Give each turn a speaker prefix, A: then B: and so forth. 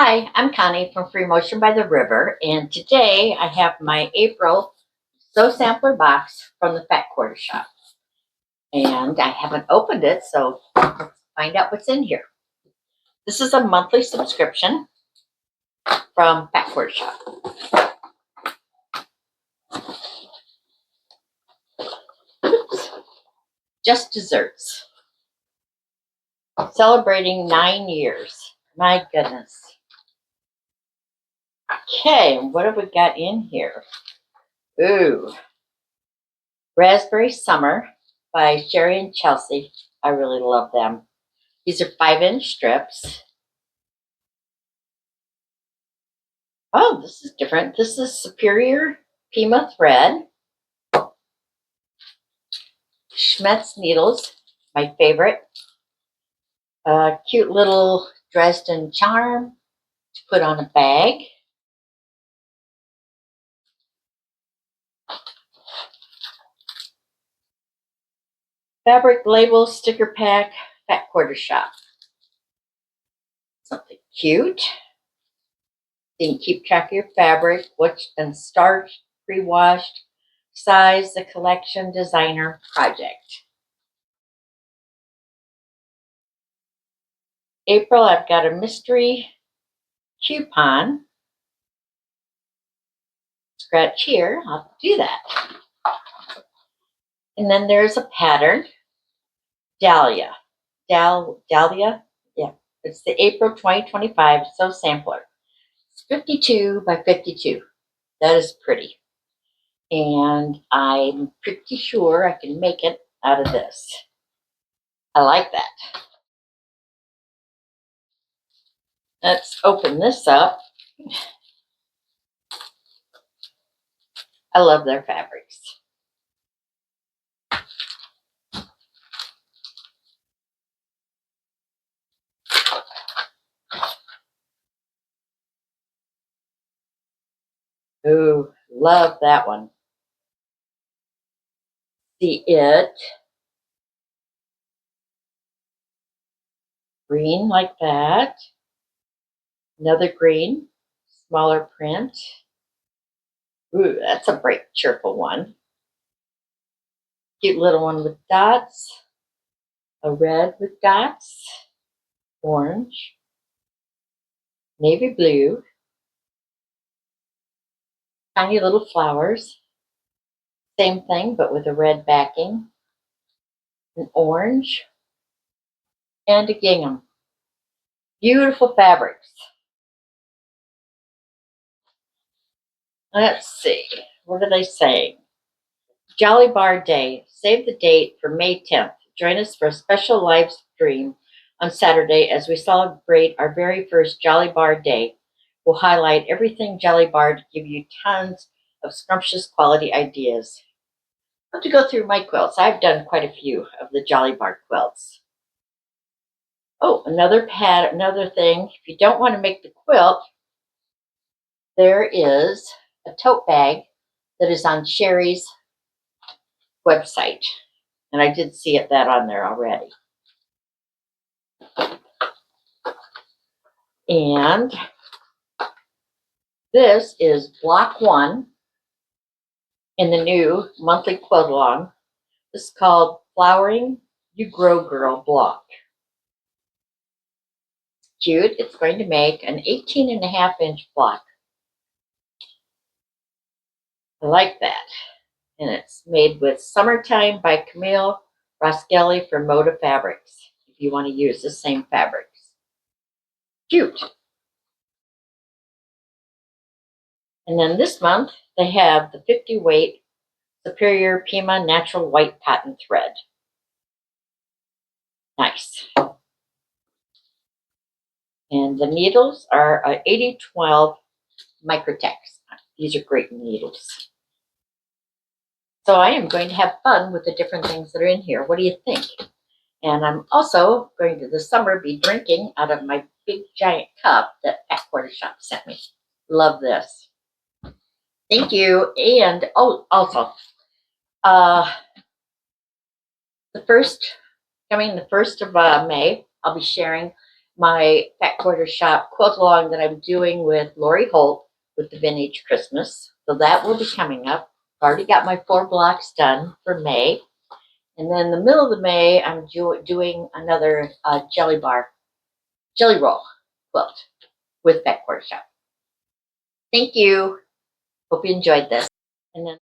A: Hi, I'm Connie from Free Motion by the River, and today I have my April Sew Sampler box from the Fat Quarter Shop. And I haven't opened it, so let's find out what's in here. This is a monthly subscription from Fat Quarter Shop. Oops. Just desserts. Celebrating 9 years. My goodness. Okay, what have we got in here? Ooh. Raspberry Summer by Sherry and Chelsea. I really love them. These are 5-inch strips. Oh, this is different. This is Superior Pima thread. Schmetz needles, my favorite. Cute little Dresden charm to put on a bag. Fabric label sticker pack, Fat Quarter Shop. Something cute. You can keep track of your fabric, which and starch, pre-washed, size, the collection, designer, project. April, I've got a mystery coupon. Scratch here, I'll do that. And then there's a pattern, Dahlia. Dahlia, yeah. It's the April 2025 Sew Sampler. It's 52 by 52. That is pretty. And I'm pretty sure I can make it out of this. I like that. Let's open this up. I love their fabrics. Ooh, love that one. See it. Green like that. Another green, smaller print. Ooh, that's a bright, cheerful one. Cute little one with dots. A red with dots. Orange. Navy blue. Tiny little flowers. Same thing, but with a red backing. An orange. And a gingham. Beautiful fabrics. Let's see. What are they saying? Jolly Bar Day. Save the date for May 10th. Join us for a special live stream on Saturday as we celebrate our very first Jolly Bar Day. We'll highlight everything Jolly Bar to give you tons of scrumptious quality ideas. I have to go through my quilts. I've done quite a few of the Jolly Bar quilts. Oh, another thing. If you don't want to make the quilt, there is a tote bag that is on Sherry's website. And I did see that on there already. And this is block 1 in the new monthly quilt along. This is called Flowering You Grow Girl block. Cute. It's going to make an 18.5-inch block. I like that. And it's made with Summertime by Camille Roskelly from Moda Fabrics, if you want to use the same fabrics. Cute. And then this month, they have the 50 weight Superior Pima Natural White Cotton Thread. Nice. And the needles are 8012 Microtex. These are great needles. So I am going to have fun with the different things that are in here. What do you think? And I'm also going to this summer be drinking out of my big giant cup that Fat Quarter Shop sent me. Love this. Thank you. And also, the 1st of May, I'll be sharing my Fat Quarter Shop quilt along that I'm doing with Lori Holt with the Vintage Christmas. So that will be coming up. I've already got my 4 blocks done for May. And then in the middle of the May, I'm doing another jelly roll quilt with Fat Quarter Shop. Thank you. Hope you enjoyed this. And then